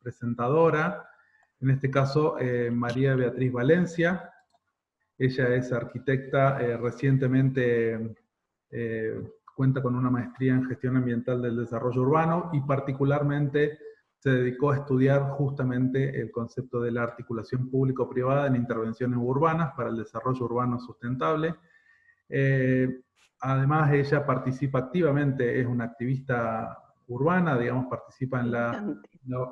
presentadora, en este caso María Beatriz Valencia. Ella es arquitecta, recientemente cuenta con una maestría en gestión ambiental del desarrollo urbano y particularmente se dedicó a estudiar justamente el concepto de la articulación público-privada en intervenciones urbanas para el desarrollo urbano sustentable. Además, ella participa activamente, es una activista urbana, digamos, participa en la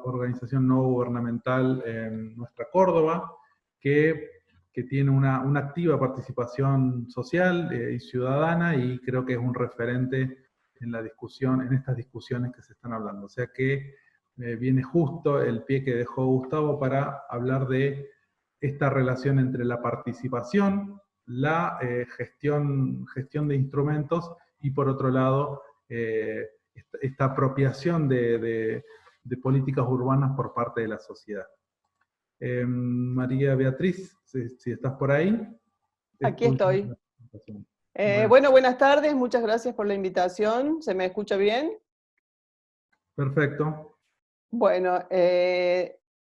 organización no gubernamental en Nuestra Córdoba, que tiene una activa participación social y ciudadana, y creo que es un referente en la discusión, en estas discusiones que se están hablando. O sea que viene justo el pie que dejó Gustavo para hablar de esta relación entre la participación, la gestión de instrumentos y por otro lado esta apropiación de políticas urbanas por parte de la sociedad. María Beatriz, si estás por ahí. Aquí estoy. Bueno. Bueno, buenas tardes, muchas gracias por la invitación. ¿Se me escucha bien? Perfecto. Bueno,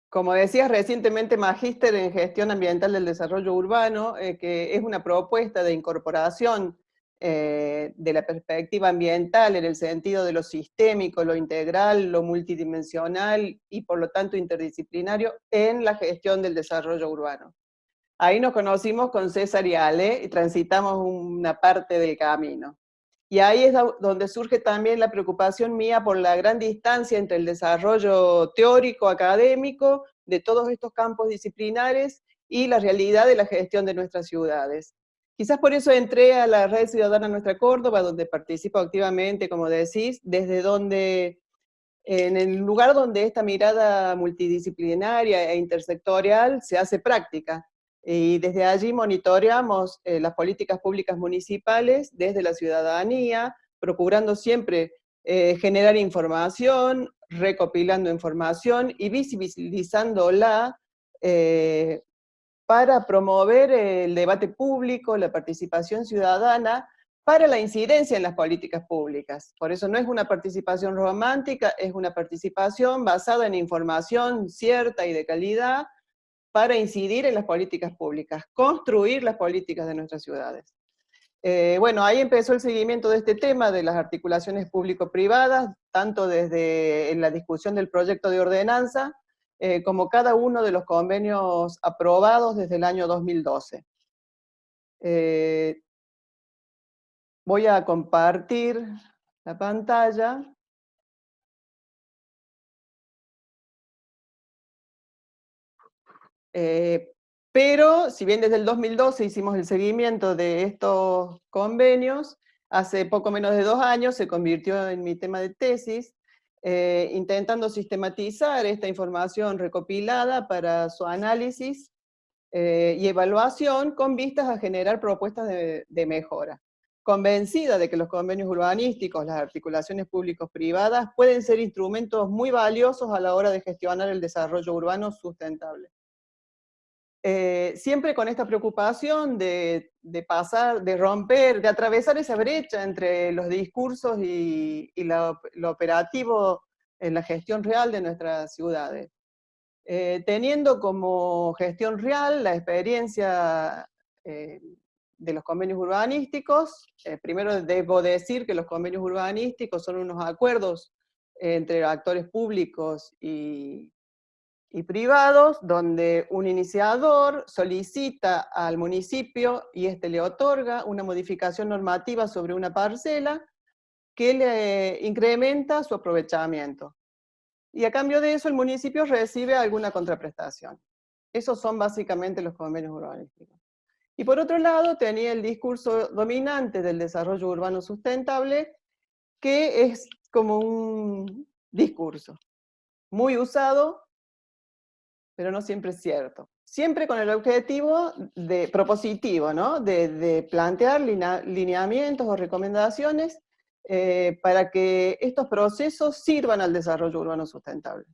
como decías, recientemente magíster en gestión ambiental del desarrollo urbano, que es una propuesta de incorporación de la perspectiva ambiental en el sentido de lo sistémico, lo integral, lo multidimensional y por lo tanto interdisciplinario en la gestión del desarrollo urbano. Ahí nos conocimos con César y Ale y transitamos una parte del camino. Y ahí es donde surge también la preocupación mía por la gran distancia entre el desarrollo teórico, académico, de todos estos campos disciplinares y la realidad de la gestión de nuestras ciudades. Quizás por eso entré a la Red Ciudadana Nuestra Córdoba, donde participo activamente, como decís, desde donde, en el lugar donde esta mirada multidisciplinaria e intersectorial se hace práctica. Y desde allí monitoreamos las políticas públicas municipales desde la ciudadanía, procurando siempre generar información, recopilando información y visibilizándola para promover el debate público, la participación ciudadana, para la incidencia en las políticas públicas. Por eso no es una participación romántica, es una participación basada en información cierta y de calidad, para incidir en las políticas públicas, construir las políticas de nuestras ciudades. Bueno, ahí empezó el seguimiento de este tema de las articulaciones público-privadas, tanto desde en la discusión del proyecto de ordenanza, como cada uno de los convenios aprobados desde el año 2012. Voy a compartir la pantalla. Pero, si bien desde el 2012 hicimos el seguimiento de estos convenios, hace poco menos de 2 años se convirtió en mi tema de tesis, intentando sistematizar esta información recopilada para su análisis y evaluación con vistas a generar propuestas de mejora. Convencida de que los convenios urbanísticos, las articulaciones públicos-privadas, pueden ser instrumentos muy valiosos a la hora de gestionar el desarrollo urbano sustentable. Siempre con esta preocupación de pasar, de romper, de atravesar esa brecha entre los discursos y lo operativo en la gestión real de nuestras ciudades. Teniendo como gestión real la experiencia de los convenios urbanísticos, primero debo decir que los convenios urbanísticos son unos acuerdos entre actores públicos y privados, donde un iniciador solicita al municipio y éste le otorga una modificación normativa sobre una parcela que le incrementa su aprovechamiento. Y a cambio de eso el municipio recibe alguna contraprestación. Esos son básicamente los convenios urbanísticos. Y por otro lado tenía el discurso dominante del desarrollo urbano sustentable, que es como un discurso muy usado, pero no siempre es cierto. Siempre con el objetivo propositivo, ¿no? De plantear lineamientos o recomendaciones para que estos procesos sirvan al desarrollo urbano sustentable.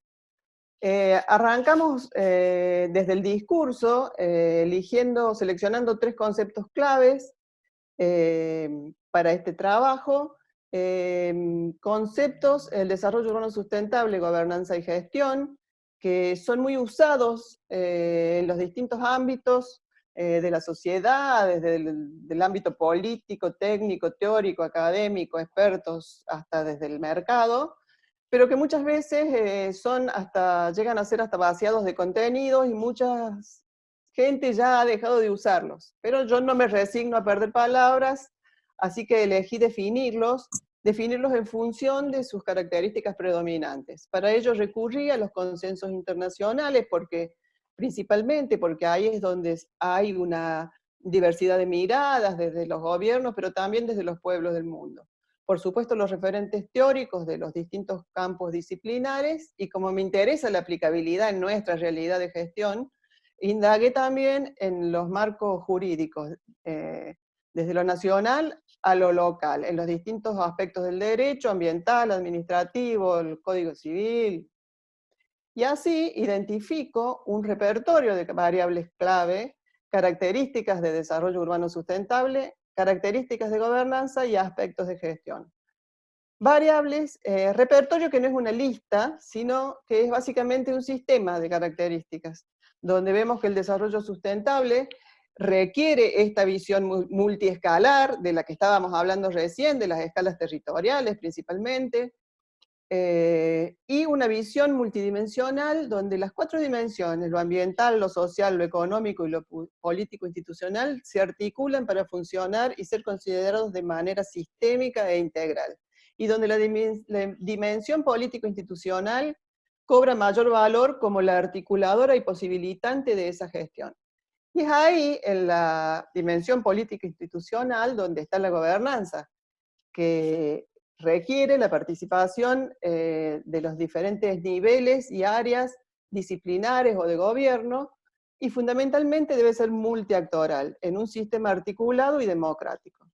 Arrancamos desde el discurso, seleccionando 3 conceptos claves para este trabajo. Conceptos: el desarrollo urbano sustentable, gobernanza y gestión, que son muy usados en los distintos ámbitos de la sociedad, desde el ámbito político, técnico, teórico, académico, expertos, hasta desde el mercado, pero que muchas veces llegan a ser hasta vaciados de contenidos y mucha gente ya ha dejado de usarlos. Pero yo no me resigno a perder palabras, así que elegí definirlos en función de sus características predominantes. Para ello recurrí a los consensos internacionales, principalmente porque ahí es donde hay una diversidad de miradas desde los gobiernos, pero también desde los pueblos del mundo. Por supuesto, los referentes teóricos de los distintos campos disciplinares, y como me interesa la aplicabilidad en nuestra realidad de gestión, indagué también en los marcos jurídicos, desde lo nacional a lo local, en los distintos aspectos del derecho, ambiental, administrativo, el Código Civil. Y así identifico un repertorio de variables clave, características de desarrollo urbano sustentable, características de gobernanza y aspectos de gestión. Variables, repertorio que no es una lista, sino que es básicamente un sistema de características, donde vemos que el desarrollo sustentable requiere esta visión multiescalar, de la que estábamos hablando recién, de las escalas territoriales principalmente, y una visión multidimensional donde las 4 dimensiones, lo ambiental, lo social, lo económico y lo político institucional, se articulan para funcionar y ser considerados de manera sistémica e integral, y donde la dimensión político-institucional cobra mayor valor como la articuladora y posibilitante de esa gestión. Y es ahí, en la dimensión político-institucional, donde está la gobernanza, que requiere la participación de los diferentes niveles y áreas disciplinares o de gobierno, y fundamentalmente debe ser multiactoral, en un sistema articulado y democrático.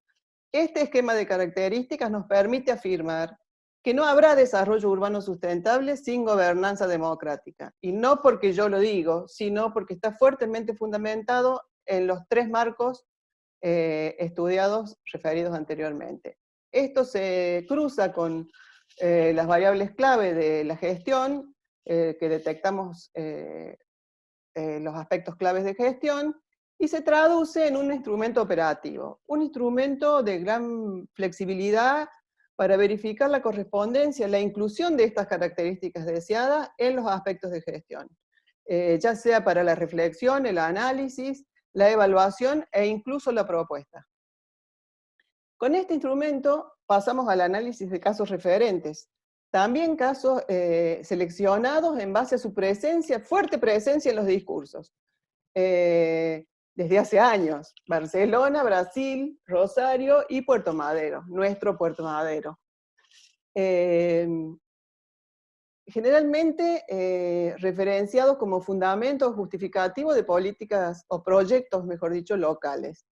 Este esquema de características nos permite afirmar que no habrá desarrollo urbano sustentable sin gobernanza democrática, y no porque yo lo digo, sino porque está fuertemente fundamentado en los 3 marcos estudiados referidos anteriormente. Esto se cruza con las variables clave de la gestión, que detectamos los aspectos claves de gestión, y se traduce en un instrumento operativo, un instrumento de gran flexibilidad para verificar la correspondencia, la inclusión de estas características deseadas en los aspectos de gestión, ya sea para la reflexión, el análisis, la evaluación e incluso la propuesta. Con este instrumento pasamos al análisis de casos referentes, también casos seleccionados en base a su fuerte presencia en los discursos. Desde hace años, Barcelona, Brasil, Rosario y Puerto Madero, nuestro Puerto Madero. Generalmente referenciados como fundamento justificativo de políticas o proyectos, mejor dicho, locales.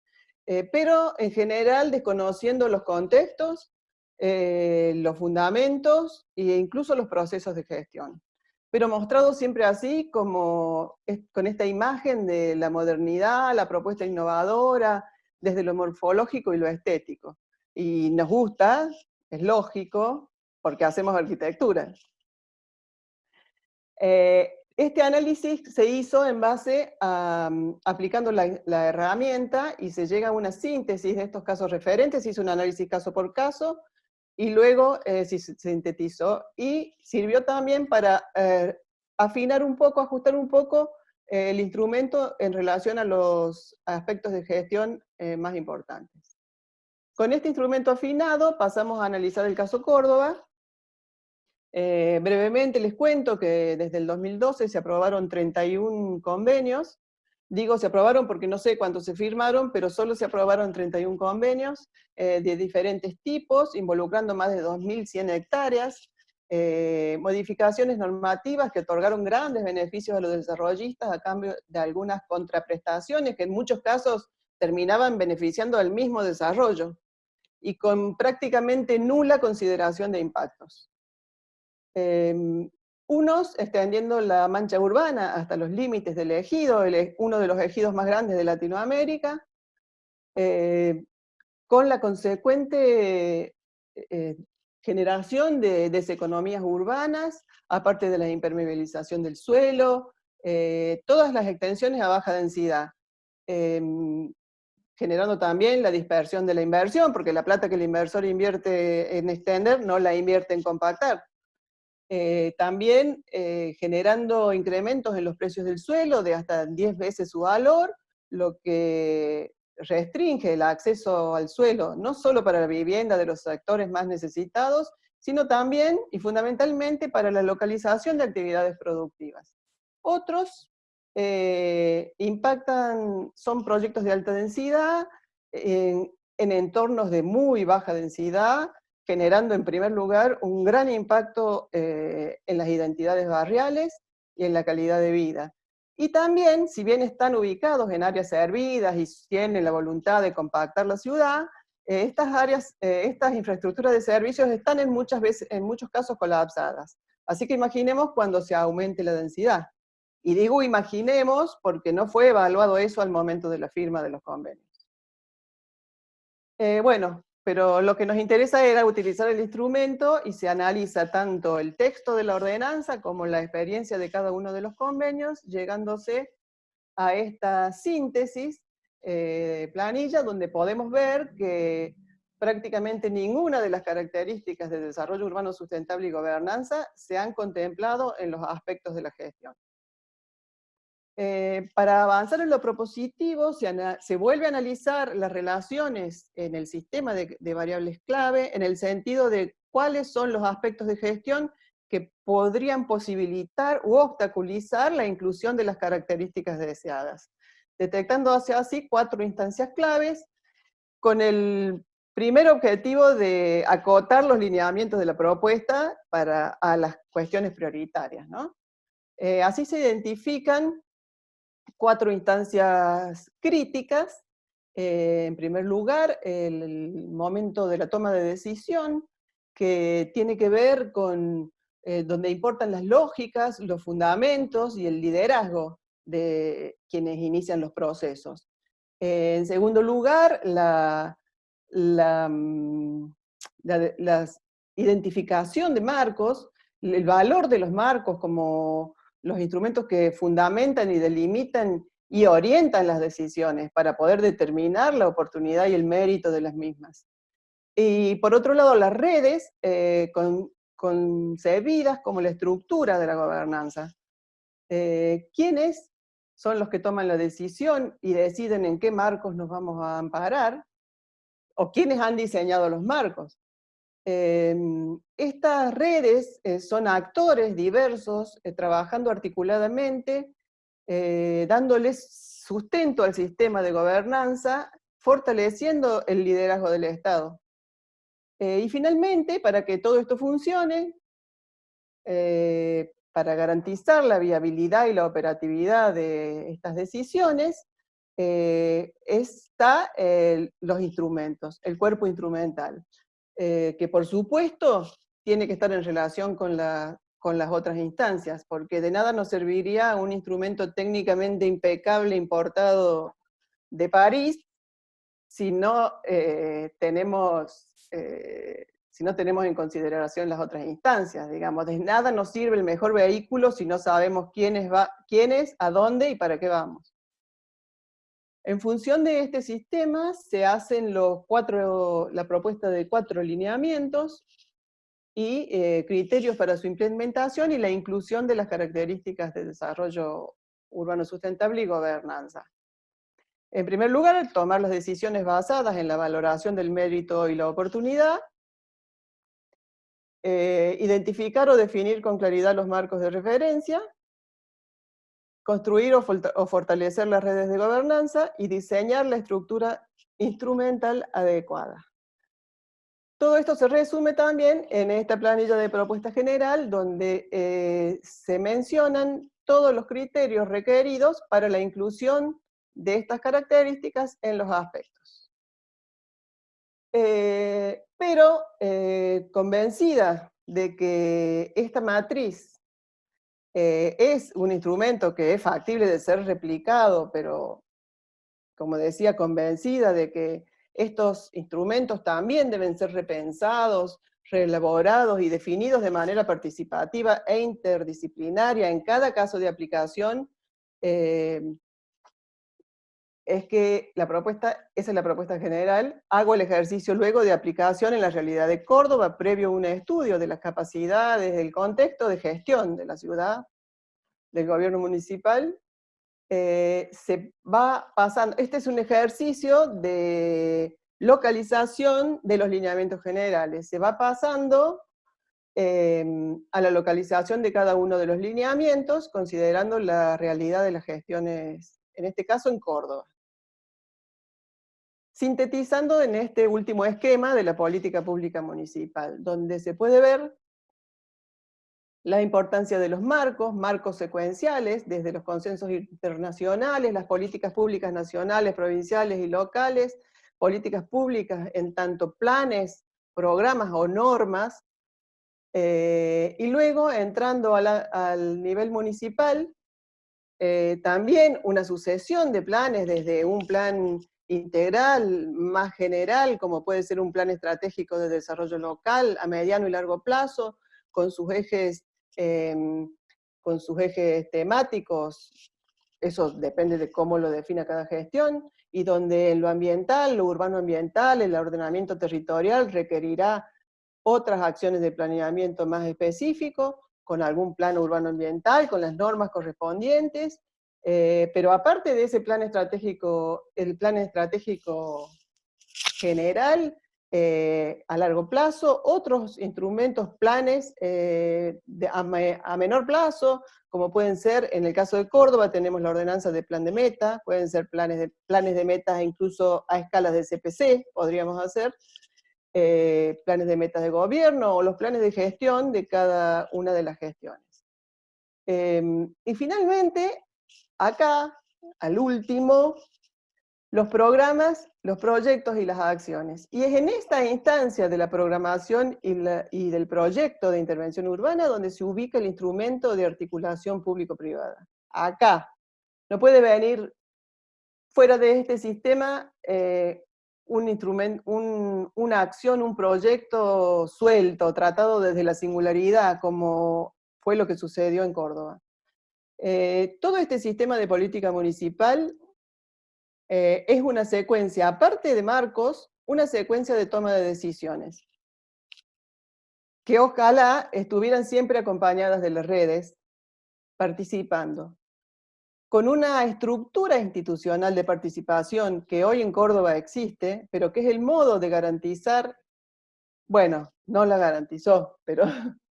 Pero en general desconociendo los contextos, los fundamentos e incluso los procesos de gestión. Pero mostrado siempre así, como con esta imagen de la modernidad, la propuesta innovadora, desde lo morfológico y lo estético. Y nos gusta, es lógico, porque hacemos arquitectura. Este análisis se hizo en base a aplicando la herramienta, y se llega a una síntesis de estos casos referentes. Se hizo un análisis caso por caso, y luego se sintetizó, y sirvió también para afinar un poco, ajustar un poco el instrumento en relación a los aspectos de gestión más importantes. Con este instrumento afinado pasamos a analizar el caso Córdoba. Brevemente les cuento que desde el 2012 se aprobaron 31 convenios. Digo se aprobaron porque no sé cuántos se firmaron, pero solo se aprobaron 31 convenios de diferentes tipos, involucrando más de 2.100 hectáreas, modificaciones normativas que otorgaron grandes beneficios a los desarrollistas a cambio de algunas contraprestaciones que en muchos casos terminaban beneficiando al mismo desarrollo, y con prácticamente nula consideración de impactos. Unos extendiendo la mancha urbana hasta los límites del ejido, uno de los ejidos más grandes de Latinoamérica, con la consecuente generación de deseconomías urbanas, aparte de la impermeabilización del suelo, todas las extensiones a baja densidad, generando también la dispersión de la inversión, porque la plata que el inversor invierte en extender no la invierte en compactar. También generando incrementos en los precios del suelo de hasta 10 veces su valor, lo que restringe el acceso al suelo, no solo para la vivienda de los sectores más necesitados, sino también y fundamentalmente para la localización de actividades productivas. Otros son proyectos de alta densidad en entornos de muy baja densidad, generando en primer lugar un gran impacto en las identidades barriales y en la calidad de vida. Y también, si bien están ubicados en áreas servidas y tienen la voluntad de compactar la ciudad, estas infraestructuras de servicios están en muchos casos colapsadas. Así que imaginemos cuando se aumente la densidad. Y digo imaginemos porque no fue evaluado eso al momento de la firma de los convenios. Bueno, pero lo que nos interesa era utilizar el instrumento y se analiza tanto el texto de la ordenanza como la experiencia de cada uno de los convenios, llegándose a esta síntesis planilla donde podemos ver que prácticamente ninguna de las características de desarrollo urbano sustentable y gobernanza se han contemplado en los aspectos de la gestión. Para avanzar en lo propositivo, se vuelve a analizar las relaciones en el sistema de variables clave, en el sentido de cuáles son los aspectos de gestión que podrían posibilitar u obstaculizar la inclusión de las características deseadas, detectando así 4 instancias claves, con el primer objetivo de acotar los lineamientos de la propuesta a las cuestiones prioritarias, ¿no? Así se identifican 4 instancias críticas. En primer lugar, el momento de la toma de decisión, que tiene que ver con donde importan las lógicas, los fundamentos y el liderazgo de quienes inician los procesos. En segundo lugar, la identificación de marcos, el valor de los marcos como los instrumentos que fundamentan y delimitan y orientan las decisiones para poder determinar la oportunidad y el mérito de las mismas. Y por otro lado, las redes concebidas como la estructura de la gobernanza. ¿Quiénes son los que toman la decisión y deciden en qué marcos nos vamos a amparar? ¿O quiénes han diseñado los marcos? Estas redes son actores diversos, trabajando articuladamente, dándoles sustento al sistema de gobernanza, fortaleciendo el liderazgo del Estado. Y finalmente, para que todo esto funcione, para garantizar la viabilidad y la operatividad de estas decisiones, están los instrumentos, el cuerpo instrumental. Que por supuesto tiene que estar en relación con las otras instancias, porque de nada nos serviría un instrumento técnicamente impecable importado de París si no tenemos en consideración las otras instancias. Digamos, de nada nos sirve el mejor vehículo si no sabemos quiénes, a dónde y para qué vamos. En función de este sistema se hacen la propuesta de 4 lineamientos y criterios para su implementación y la inclusión de las características de desarrollo urbano sustentable y gobernanza. En primer lugar, tomar las decisiones basadas en la valoración del mérito y la oportunidad, identificar o definir con claridad los marcos de referencia, construir o fortalecer las redes de gobernanza y diseñar la estructura instrumental adecuada. Todo esto se resume también en esta planilla de propuesta general, donde se mencionan todos los criterios requeridos para la inclusión de estas características en los aspectos. Pero convencida de que esta matriz es un instrumento que es factible de ser replicado, pero, como decía, convencida de que estos instrumentos también deben ser repensados reelaborados y definidos de manera participativa e interdisciplinaria en cada caso de aplicación, es que esa es la propuesta general. Hago el ejercicio luego de aplicación en la realidad de Córdoba, previo a un estudio de las capacidades, del contexto de gestión de la ciudad, del gobierno municipal. Se va pasando, este es un ejercicio de localización de los lineamientos generales. Se va pasando a la localización de cada uno de los lineamientos, considerando la realidad de las gestiones, en este caso en Córdoba. Sintetizando en este último esquema de la política pública municipal, donde se puede ver la importancia de los marcos secuenciales, desde los consensos internacionales, las políticas públicas nacionales, provinciales y locales, políticas públicas en tanto planes, programas o normas, y luego entrando al nivel municipal, también una sucesión de planes, desde un plan integral, más general, como puede ser un plan estratégico de desarrollo local a mediano y largo plazo, con sus ejes temáticos, eso depende de cómo lo defina cada gestión, y donde en lo ambiental, lo urbano ambiental, el ordenamiento territorial requerirá otras acciones de planeamiento más específico, con algún plan urbano ambiental, con las normas correspondientes, pero aparte de ese plan estratégico, el plan estratégico general, a largo plazo, otros instrumentos, planes a menor plazo, como pueden ser, en el caso de Córdoba, tenemos la ordenanza de plan de meta, pueden ser planes de metas incluso a escalas de CPC, podríamos hacer, planes de metas de gobierno o los planes de gestión de cada una de las gestiones. Y finalmente, acá, al último, los programas, los proyectos y las acciones. Y es en esta instancia de la programación y del proyecto de intervención urbana donde se ubica el instrumento de articulación público-privada. Acá. No puede venir fuera de este sistema un instrumento, una acción, un proyecto suelto, tratado desde la singularidad, como fue lo que sucedió en Córdoba. Todo este sistema de política municipal es una secuencia, aparte de marcos, una secuencia de toma de decisiones, que ojalá estuvieran siempre acompañadas de las redes, participando, con una estructura institucional de participación que hoy en Córdoba existe, pero que es el modo de garantizar, bueno, no la garantizó, pero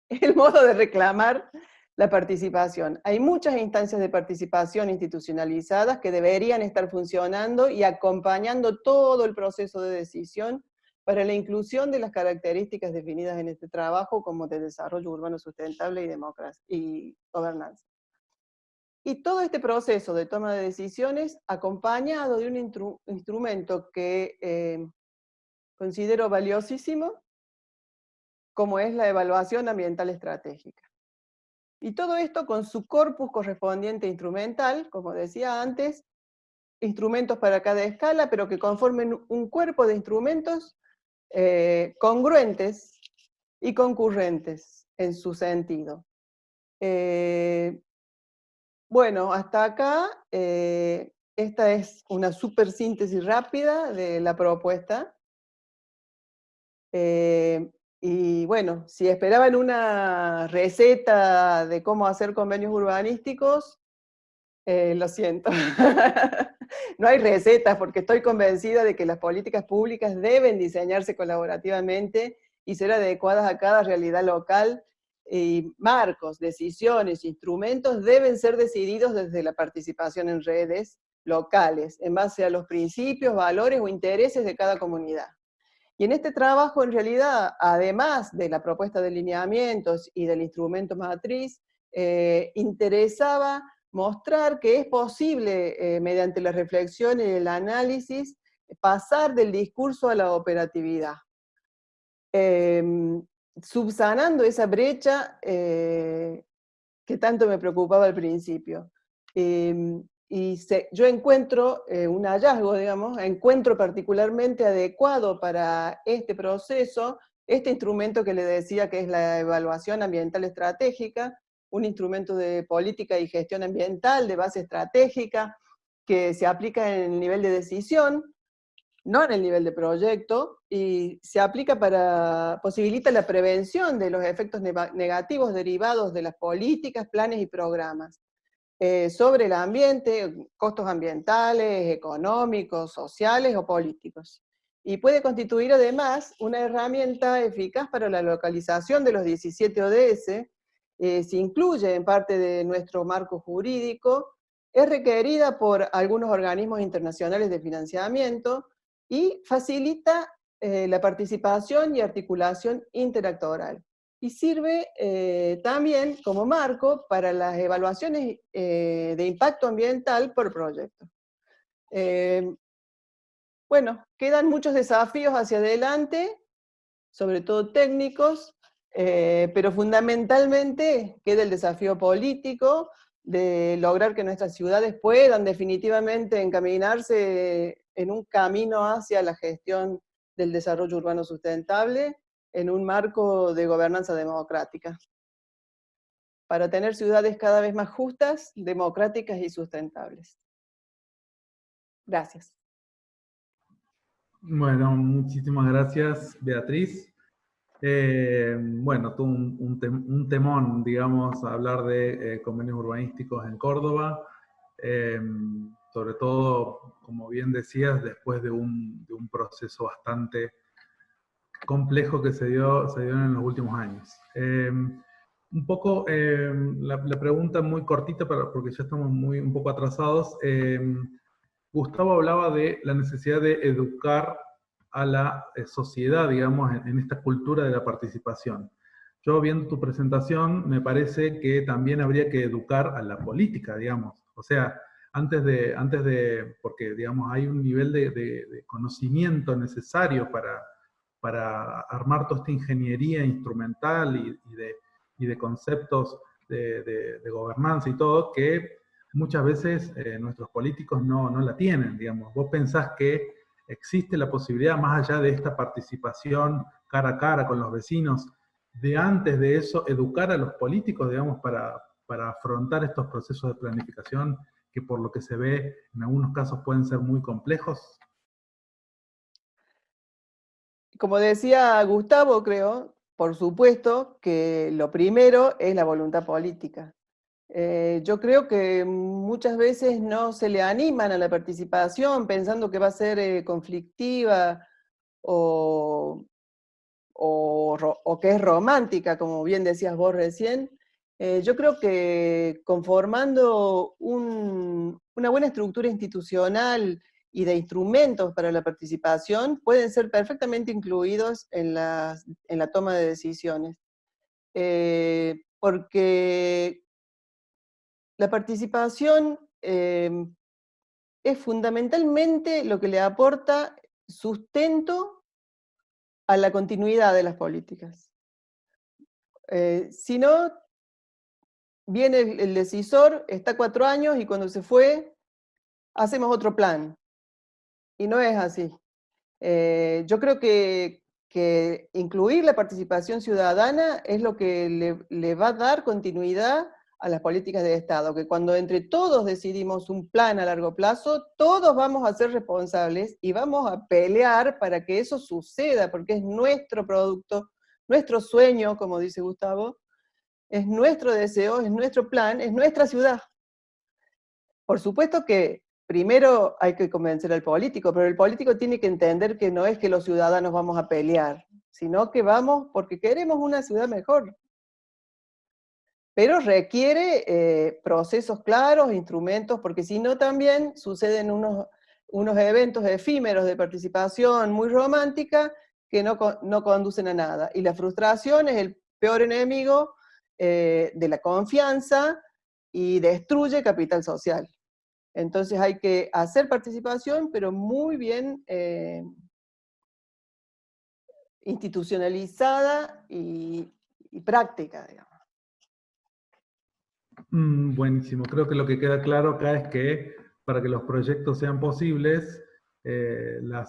es el modo de reclamar la participación. Hay muchas instancias de participación institucionalizadas que deberían estar funcionando y acompañando todo el proceso de decisión para la inclusión de las características definidas en este trabajo como de desarrollo urbano sustentable y democracia y gobernanza. Y todo este proceso de toma de decisiones acompañado de un instrumento que considero valiosísimo, como es la evaluación ambiental estratégica. Y todo esto con su corpus correspondiente instrumental, como decía antes, instrumentos para cada escala, pero que conformen un cuerpo de instrumentos congruentes y concurrentes en su sentido. Bueno, hasta acá, esta es una súper síntesis rápida de la propuesta. Y bueno, si esperaban una receta de cómo hacer convenios urbanísticos, lo siento. No hay recetas, porque estoy convencida de que las políticas públicas deben diseñarse colaborativamente y ser adecuadas a cada realidad local, y marcos, decisiones, instrumentos deben ser decididos desde la participación en redes locales, en base a los principios, valores o intereses de cada comunidad. Y en este trabajo, en realidad, además de la propuesta de lineamientos y del instrumento matriz, interesaba mostrar que es posible, mediante la reflexión y el análisis, pasar del discurso a la operatividad, subsanando esa brecha que tanto me preocupaba al principio. Yo encuentro un hallazgo, digamos, encuentro particularmente adecuado para este proceso este instrumento que le decía que es la evaluación ambiental estratégica, un instrumento de política y gestión ambiental de base estratégica que se aplica en el nivel de decisión, no en el nivel de proyecto, y se aplica posibilita la prevención de los efectos negativos derivados de las políticas, planes y programas sobre el ambiente, costos ambientales, económicos, sociales o políticos. Y puede constituir además una herramienta eficaz para la localización de los 17 ODS, se incluye en parte de nuestro marco jurídico, es requerida por algunos organismos internacionales de financiamiento y facilita la participación y articulación interactoral. Y sirve también como marco para las evaluaciones de impacto ambiental por proyecto. Bueno, quedan muchos desafíos hacia adelante, sobre todo técnicos, pero fundamentalmente queda el desafío político de lograr que nuestras ciudades puedan definitivamente encaminarse en un camino hacia la gestión del desarrollo urbano sustentable en un marco de gobernanza democrática, para tener ciudades cada vez más justas, democráticas y sustentables. Gracias. Bueno, muchísimas gracias, Beatriz. Bueno, tú un temón, digamos, hablar de convenios urbanísticos en Córdoba, sobre todo, como bien decías, después de un proceso bastante complejo que se dio en los últimos años. Un poco, la pregunta muy cortita, porque ya estamos un poco atrasados. Gustavo hablaba de la necesidad de educar a la sociedad, digamos, en esta cultura de la participación. Yo viendo tu presentación, me parece que también habría que educar a la política, digamos. O sea, porque, digamos, hay un nivel de conocimiento necesario para armar toda esta ingeniería instrumental y de conceptos de gobernanza y todo, que muchas veces nuestros políticos no la tienen, digamos. ¿Vos pensás que existe la posibilidad, más allá de esta participación cara a cara con los vecinos, de antes de eso educar a los políticos, digamos, para afrontar estos procesos de planificación que por lo que se ve en algunos casos pueden ser muy complejos? Como decía Gustavo, creo, por supuesto que lo primero es la voluntad política. Yo creo que muchas veces no se le animan a la participación pensando que va a ser conflictiva o, o que es romántica, como bien decías vos recién. Yo creo que conformando una buena estructura institucional y de instrumentos para la participación pueden ser perfectamente incluidos en la toma de decisiones. Porque la participación es fundamentalmente lo que le aporta sustento a la continuidad de las políticas. Si no, viene el decisor, está 4 años y cuando se fue, hacemos otro plan. Y no es así. Yo creo que incluir la participación ciudadana es lo que le va a dar continuidad a las políticas de Estado, que cuando entre todos decidimos un plan a largo plazo, todos vamos a ser responsables y vamos a pelear para que eso suceda, porque es nuestro producto, nuestro sueño, como dice Gustavo, es nuestro deseo, es nuestro plan, es nuestra ciudad. Por supuesto que primero hay que convencer al político, pero el político tiene que entender que no es que los ciudadanos vamos a pelear, sino que vamos porque queremos una ciudad mejor. Pero requiere procesos claros, instrumentos, porque si no también suceden unos eventos efímeros de participación muy romántica que no conducen a nada. Y la frustración es el peor enemigo de la confianza y destruye capital social. Entonces hay que hacer participación, pero muy bien institucionalizada y práctica, digamos. Buenísimo. Creo que lo que queda claro acá es que para que los proyectos sean posibles, la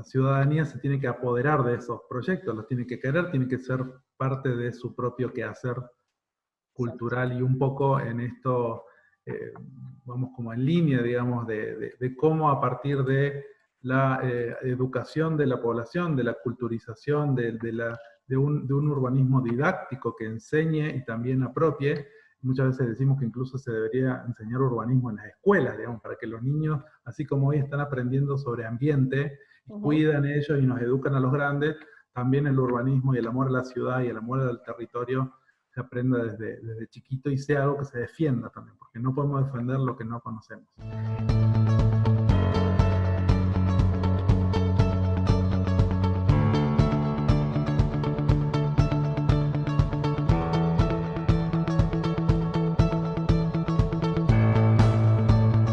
ciudadanía se tiene que apoderar de esos proyectos, los tiene que querer, tiene que ser parte de su propio quehacer cultural, y un poco en esto vamos como en línea, digamos, de cómo a partir de la educación de la población, de la culturización, de un urbanismo didáctico que enseñe y también apropie. Muchas veces decimos que incluso se debería enseñar urbanismo en las escuelas, digamos, para que los niños, así como hoy están aprendiendo sobre ambiente, y cuidan ellos y nos educan a los grandes, también el urbanismo y el amor a la ciudad y el amor al territorio se aprenda desde chiquito y sea algo que se defienda también, porque no podemos defender lo que no conocemos.